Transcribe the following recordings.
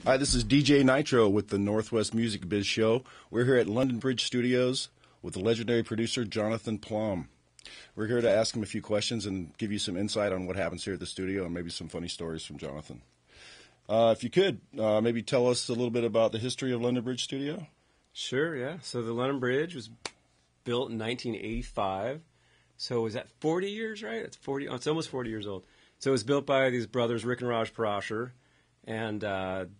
Hi, this is DJ Nitro with the Northwest Music Biz Show. We're here at London Bridge Studios with the legendary producer Jonathan Plum. We're here to ask him a few questions and give you some insight on what happens here at the studio and maybe some funny stories from Jonathan. If you could, maybe tell us a little bit about the history of London Bridge Studio. Sure, yeah. So the London Bridge was built in 1985. So is that 40 years, right? It's 40. Oh, it's almost 40 years old. So it was built by these brothers, Rick and Raj Parashar, and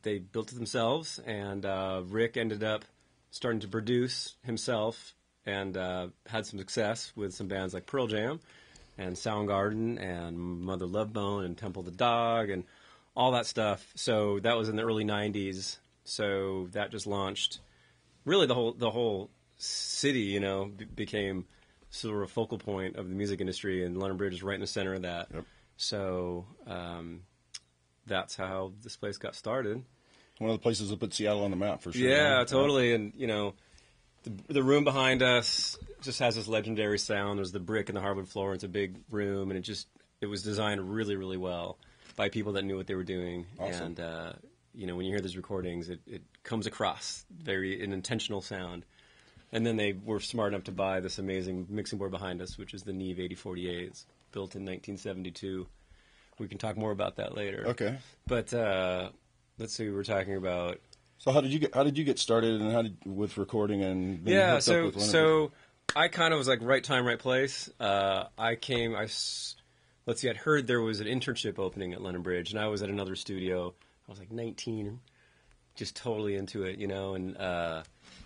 they built it themselves. And Rick ended up starting to produce himself and had some success with some bands like Pearl Jam and Soundgarden and Mother Love Bone and Temple of the Dog and all that stuff. So that was in the early 90s. So that just launched. Really, the whole city, became sort of a focal point of the music industry, and London Bridge is right in the center of that. Yep. So that's how this place got started. One of the places that put Seattle on the map, for sure. Yeah, totally. And, the room behind us just has this legendary sound. There's the brick and the hardwood floor. It's a big room, and it was designed really, really well by people that knew what they were doing. Awesome. And, when you hear these recordings, it comes across an intentional sound. And then they were smart enough to buy this amazing mixing board behind us, which is the Neve 8048. It's built in 1972. We can talk more about that later. Okay. But let's see, we were talking about. So how did you get started, and with recording and being hooked up with so I kind of was like right time, right place. I'd heard there was an internship opening at London Bridge, and I was at another studio. I was like 19, just totally into it, and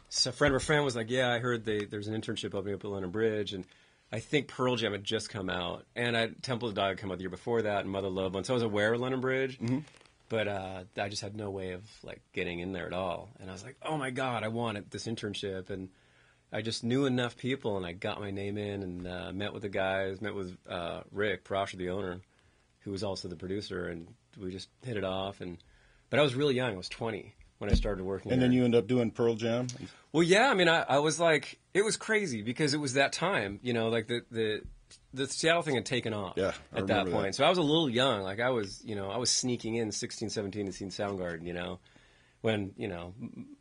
so a friend of a friend was like, yeah, I heard there's an internship opening up at London Bridge, and I think Pearl Jam had just come out, and Temple of the Dog had come out the year before that, and Mother Love Bone, so I was aware of London Bridge, but I just had no way of like getting in there at all, and I was like, oh my God, I wanted this internship, and I just knew enough people, and I got my name in, and met with the guys, met with Rick Parashar, the owner, who was also the producer, and we just hit it off, but I was really young, I was 20 when I started working And there. then you end up doing Pearl Jam? Well, yeah, I mean, I was like, it was crazy because it was that time, like the Seattle thing had taken off at that point. So I was a little young, like I was sneaking in 16, 17 to see Soundgarden, when,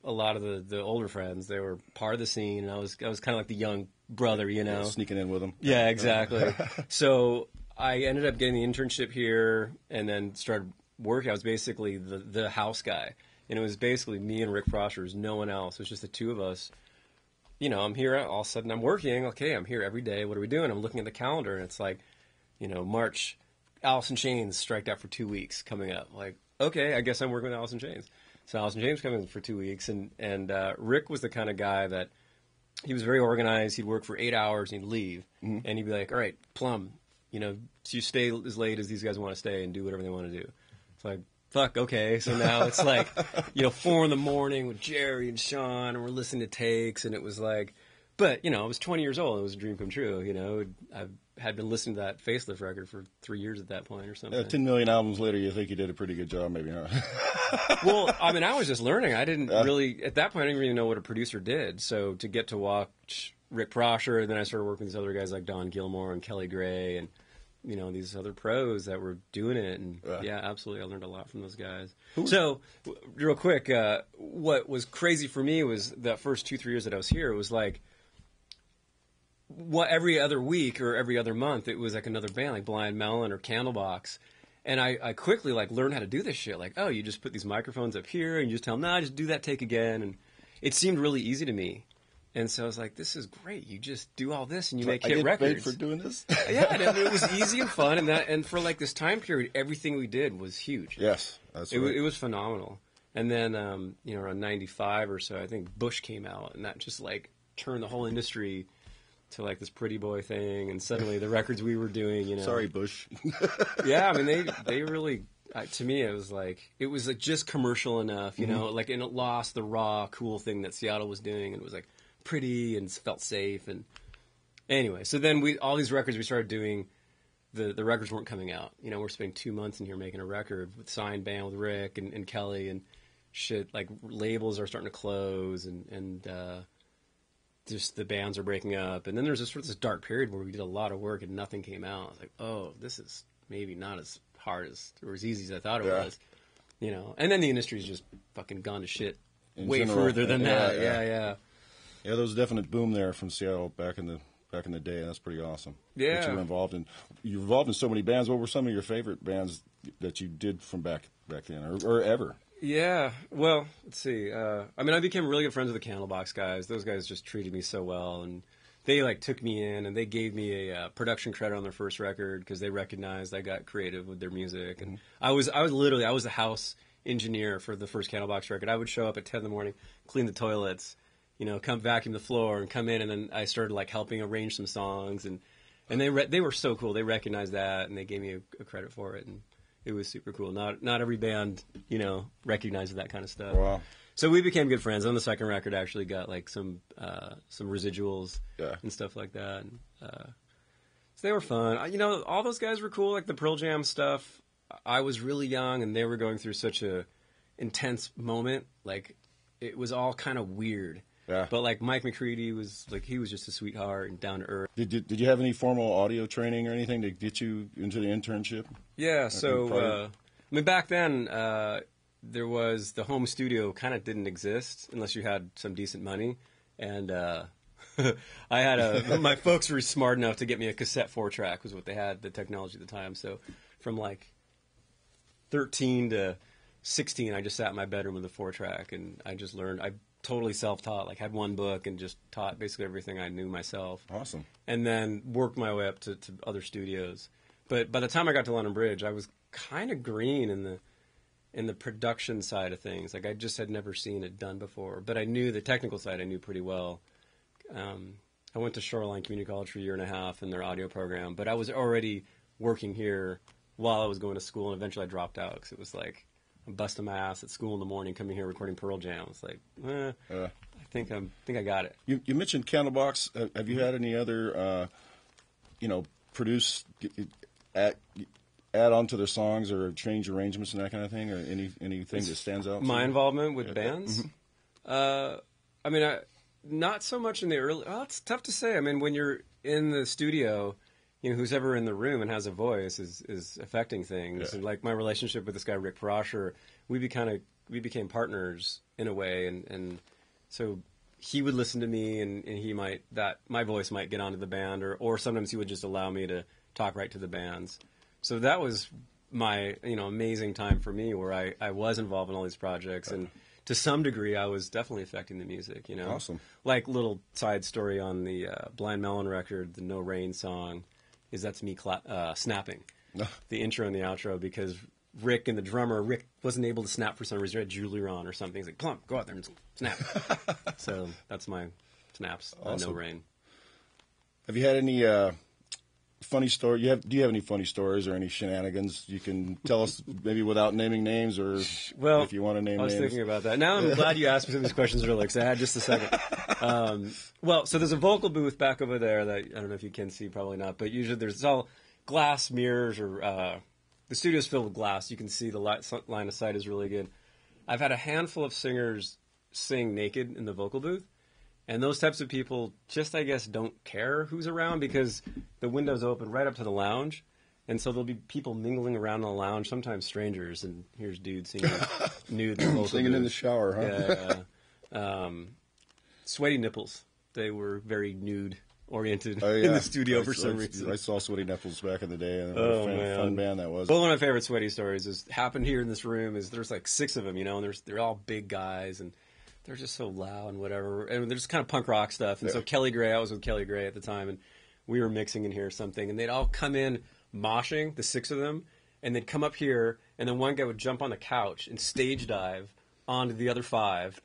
a lot of the older friends, they were part of the scene, and I was kind of like the young brother, Yeah, sneaking in with them. Yeah, exactly. So I ended up getting the internship here and then started working. I was basically the house guy. And it was basically me and Rick Parashar. There's no one else. It was just the two of us. I'm here. All of a sudden, I'm working. Okay, I'm here every day. What are we doing? I'm looking at the calendar, and it's like, March, Alice in Chains striked out for 2 weeks coming up. Like, okay, I guess I'm working with Alice in Chains. So Alice in Chains coming for 2 weeks, and Rick was the kind of guy that he was very organized. He'd work for 8 hours, and he'd leave, and he'd be like, all right, Plum, so you stay as late as these guys want to stay and do whatever they want to do. It's like, fuck, okay. So now it's like, 4 a.m. with Jerry and Sean, and we're listening to takes, and it was like, but, I was 20 years old. It was a dream come true, I had been listening to that Facelift record for 3 years at that point or something. 10 million albums later, you think you did a pretty good job, maybe, huh? Well, I mean, I was just learning. I didn't really, at that point, I didn't really know what a producer did. So to get to watch Rick Parashar, and then I started working with these other guys like Don Gilmore and Kelly Gray, and these other pros that were doing it. And yeah, absolutely. I learned a lot from those guys. So real quick, what was crazy for me was that first 2-3 years that I was here, it was like, every other week or every other month, it was like another band, like Blind Melon or Candlebox. And I quickly learned how to do this shit. Like, oh, you just put these microphones up here and you just tell them, nah, just do that take again. And it seemed really easy to me. And so I was like, this is great. You just do all this and you make hit records. I get paid for doing this? Yeah, it was easy and fun. And for like this time period, everything we did was huge. Yes, that's right. It was phenomenal. And then, around 95 or so, I think Bush came out, and that just like turned the whole industry to like this pretty boy thing. And suddenly the records we were doing, Sorry, Bush. Yeah, I mean, they really, to me, it was like just commercial enough, and it lost the raw, cool thing that Seattle was doing. And it was like pretty and felt safe. And anyway, so then all these records we started doing, the records weren't coming out. We're spending 2 months in here making a record with signed band with Rick and Kelly and shit. Like labels are starting to close and just the bands are breaking up. And then there's this dark period where we did a lot of work and nothing came out. I was like, oh, this is maybe not as hard as or as easy as I thought it was. you know. And then the industry's just fucking gone to shit way general, further than that. yeah. Yeah. Yeah, there was a definite boom there from Seattle back in the day. That's pretty awesome. Yeah. That you were involved in. You're involved in so many bands. What were some of your favorite bands that you did from back then, or ever? Yeah. Well, let's see. I mean, I became really good friends with the Candlebox guys. Those guys just treated me so well, and they like took me in and they gave me a production credit on their first record because they recognized I got creative with their music. And I was the house engineer for the first Candlebox record. I would show up at 10 in the morning, clean the toilets, you know, come vacuum the floor and come in, and then I started like helping arrange some songs, and they were so cool. They recognized that and they gave me a credit for it, and it was super cool. Not every band, you know, recognizes that kind of stuff. Wow. So we became good friends. On the second record, I actually got like some residuals and stuff like that. And, so they were fun. You know, all those guys were cool. Like the Pearl Jam stuff. I was really young, and they were going through such a intense moment. Like it was all kind of weird. Yeah. But like Mike McCready was like, he was just a sweetheart and down to earth. Did you have any formal audio training or anything to get you into the internship? Yeah. So I mean, back then. There was the home studio kind of didn't exist unless you had some decent money, and I had my folks were smart enough to get me a cassette 4-track was what they had, the technology at the time. So from like 13 to 16, I just sat in my bedroom with a 4-track, and I just learned. I totally self-taught, like had one book and just taught basically everything I knew myself. Awesome. And then worked my way up to other studios. But by the time I got to London Bridge, I was kind of green in the production side of things. Like I just had never seen it done before, but I knew the technical side I knew pretty well. I went to Shoreline Community College for a year and a half in their audio program, but I was already working here while I was going to school, and eventually I dropped out because it was like I'm busting my ass at school in the morning, coming here recording Pearl Jam. It's like, I think I got it. You mentioned Candlebox. Have you had any other, produce add on to their songs or change arrangements and that kind of thing, or anything that stands out? My involvement with bands? Mm-hmm. I mean, not so much in the early... Well, it's tough to say. I mean, when you're in the studio, you know, who's ever in the room and has a voice is affecting things. Yeah. And like my relationship with this guy, Rick Prosher, we became partners in a way, and so he would listen to me, and my voice might get onto the band, or sometimes he would just allow me to talk right to the bands. So that was my, amazing time for me, where I was involved in all these projects, and to some degree, I was definitely affecting the music. Awesome. Like little side story on the Blind Melon record, the No Rain song, that's me snapping the intro and the outro, because Rick and the drummer, Rick wasn't able to snap for some reason. He had jewelry on or something. He's like, Plump, go out there and snap. So that's my snaps. Awesome. No Rain. Have you had any funny story? Do you have any funny stories or any shenanigans you can tell us, maybe without naming names, or if you want to name names? I was thinking about that. Now I'm glad you asked me some of these questions earlier, because I had just a second. So there's a vocal booth back over there that I don't know if you can see, probably not, but usually it's all glass mirrors, or the studio's filled with glass. You can see the line of sight is really good. I've had a handful of singers sing naked in the vocal booth. And those types of people just, I guess, don't care who's around, because the window's open right up to the lounge. And so there'll be people mingling around in the lounge, sometimes strangers, and here's dudes singing nude in the vocal singing booth. in the shower, huh? Yeah. Sweaty Nipples. They were very nude-oriented Oh, yeah. in the studio for some reason. I saw Sweaty Nipples back in the day, and Oh, what a man. fun band that was. But one of my favorite Sweaty stories happened here in this room. There's like 6 of them, and they're all big guys, and they're just so loud and whatever. And they're just kind of punk rock stuff. And so Kelly Gray, I was with Kelly Gray at the time, and we were mixing in here or something. And they'd all come in moshing, the 6 of them, and they'd come up here, and then one guy would jump on the couch and stage dive onto the other 5.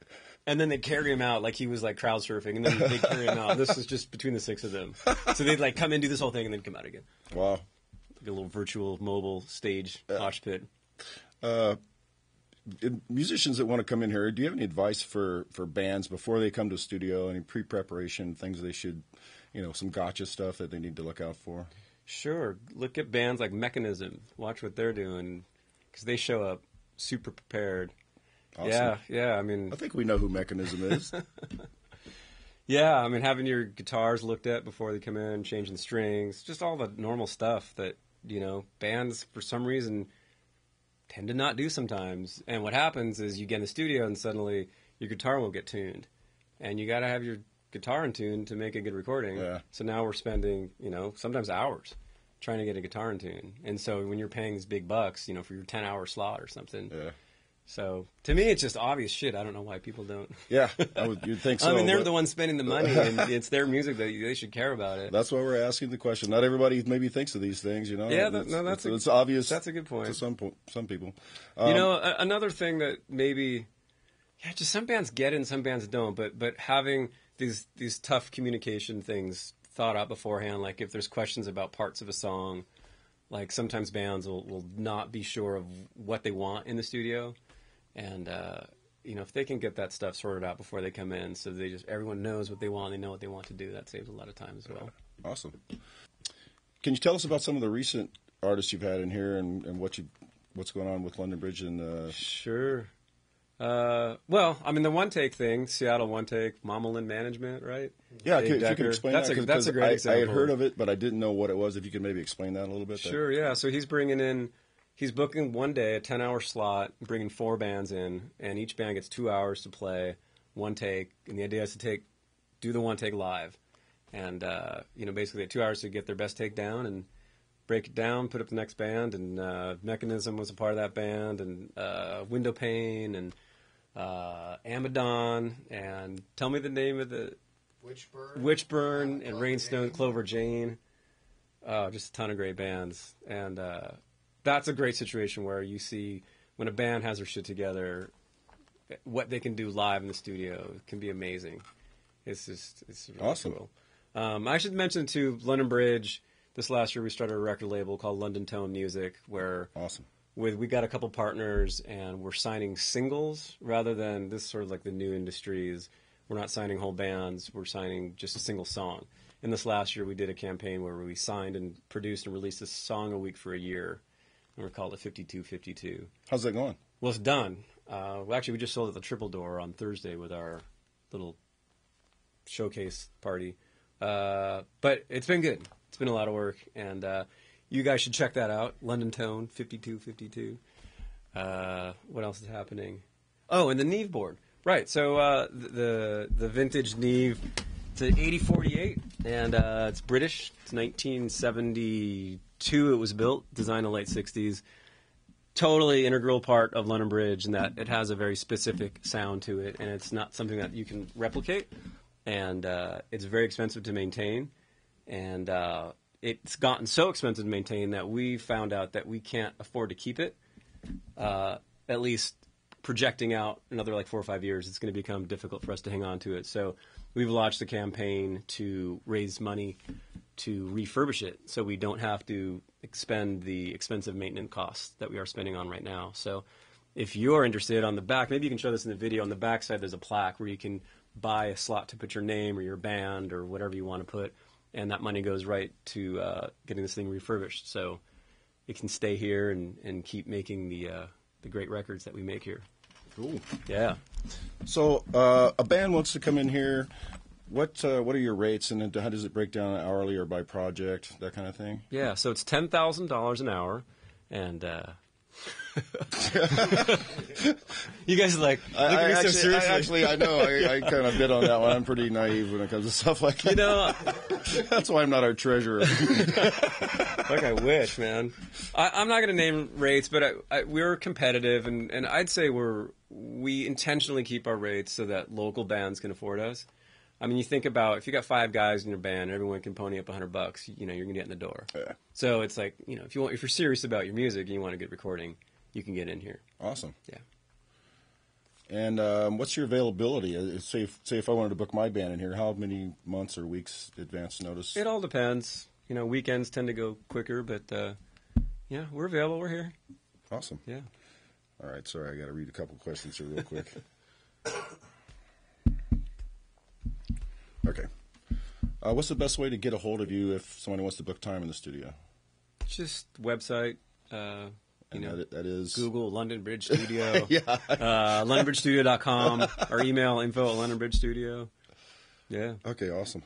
And then they'd carry him out like he was like crowd surfing, and then they'd carry him out. This was just between the 6 of them. So they'd like come in, do this whole thing, and then come out again. Wow. Like a little virtual mobile stage mosh pit. Musicians that want to come in here, do you have any advice for bands before they come to the studio? Any pre-preparation things they should, some gotcha stuff that they need to look out for? Sure. Look at bands like Mechanism. Watch what they're doing, because they show up super prepared. Awesome. Yeah. I mean, I think we know who Mechanism is. yeah. I mean, having your guitars looked at before they come in, changing strings, just all the normal stuff that bands for some reason tend to not do sometimes. And what happens is you get in the studio and suddenly your guitar won't get tuned. And you got to have your guitar in tune to make a good recording. Yeah. So now we're spending, sometimes hours trying to get a guitar in tune. And so when you're paying these big bucks, for your 10-hour slot or something. Yeah. So to me, it's just obvious shit. I don't know why people don't. Yeah, you'd think so. I mean, they're the ones spending the money, and it's their music that they should care about it. That's why we're asking the question. Not everybody maybe thinks of these things, Yeah, it's obvious. That's a good point. To some people. Another thing that maybe, just some bands get it and some bands don't. But having these tough communication things thought out beforehand, like if there's questions about parts of a song, like sometimes bands will not be sure of what they want in the studio. And, if they can get that stuff sorted out before they come in, so everyone knows what they want, they know what they want to do, that saves a lot of time as well. Awesome. Can you tell us about some of the recent artists you've had in here and what's going on with London Bridge and Sure. Well, I mean, the One Take thing, Seattle One Take, Mama Lynn Management, right? Yeah, if you could explain that's that. That's a great example. I had heard of it, but I didn't know what it was. If you could maybe explain that a little bit. Sure, yeah. So he's booking one day, a 10-hour slot, bringing 4 bands in, and each band gets 2 hours to play, one take, and the idea is to do the one take live. And, basically they have 2 hours to get their best take down and break it down, put up the next band, and Mechanism was a part of that band, and Window Pane, and Amadon, and tell me the name of the... Witchburn, and Rainstone, Clover Jane. Just a ton of great bands. And that's a great situation where you see when a band has their shit together, what they can do live in the studio can be amazing. It's really awesome. Cool. I should mention too, London Bridge. This last year we started a record label called London Tone Music, where awesome. We got a couple partners and we're signing singles rather than this sort of like the new industries. We're not signing whole bands. We're signing just a single song. And this last year we did a campaign where we signed and produced and released a song a week for a year. And we called it 5252. How's that going? Well, it's done. Actually, we just sold it at the Triple Door on Thursday with our little showcase party. But it's been good. It's been a lot of work. And you guys should check that out. London Tone, 5252. What else is happening? Oh, and the Neve board. Right. So the vintage Neve, it's an 8048, and it's British. It's 1972 it was built, designed in the late 60s. Totally integral part of London Bridge in that it has a very specific sound to it, and it's not something that you can replicate. And it's very expensive to maintain. And it's gotten so expensive to maintain that we found out that we can't afford to keep it. At least projecting out another like 4 or 5 years, it's going to become difficult for us to hang on to it. So we've launched a campaign to raise money to refurbish it so we don't have to expend the expensive maintenance costs that we are spending on right now. So if you're interested, on the back, maybe you can show this in the video, on the back side there's a plaque where you can buy a slot to put your name or your band or whatever you want to put, and that money goes right to getting this thing refurbished. So it can stay here and keep making the great records that we make here. Cool. Yeah. So a band wants to come in here. What are your rates, and how does it break down hourly or by project, that kind of thing? Yeah, so it's $10,000 an hour, and you guys are like, look at me so seriously. I know. I kind of bid on that one. I'm pretty naive when it comes to stuff like that. That's why I'm not our treasurer. Like I wish, man. I'm not going to name rates, but we're competitive, and I'd say we intentionally keep our rates so that local bands can afford us. I mean, you think about if you got 5 guys in your band, everyone can pony up $100. You're going to get in the door. Yeah. So it's like, if you're serious about your music and you want a good recording, you can get in here. Awesome. Yeah. And what's your availability? Say if I wanted to book my band in here, how many months or weeks advance notice? It all depends. Weekends tend to go quicker, but yeah, we're available. We're here. Awesome. Yeah. All right. Sorry, I got to read a couple questions here real quick. Okay. What's the best way to get a hold of you if somebody wants to book time in the studio? Just website. That is Google London Bridge Studio. Yeah. LondonBridgeStudio.com. Or email info@LondonBridgeStudio. Yeah. Okay. Awesome.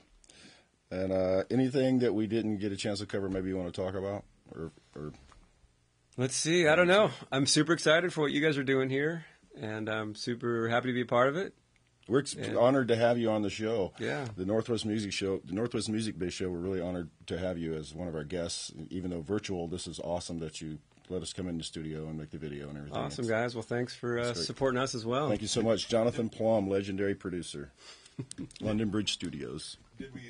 And anything that we didn't get a chance to cover, maybe you want to talk about, or Let's see. I don't know. I'm super excited for what you guys are doing here, and I'm super happy to be a part of it. We're honored to have you on the show. Yeah. The Northwest Music Biz Show, we're really honored to have you as one of our guests. Even though virtual, this is awesome that you let us come in the studio and make the video and everything. Awesome, guys. Well, thanks for supporting us as well. Thank you so much. Jonathan Plum, legendary producer, London Bridge Studios. Did we...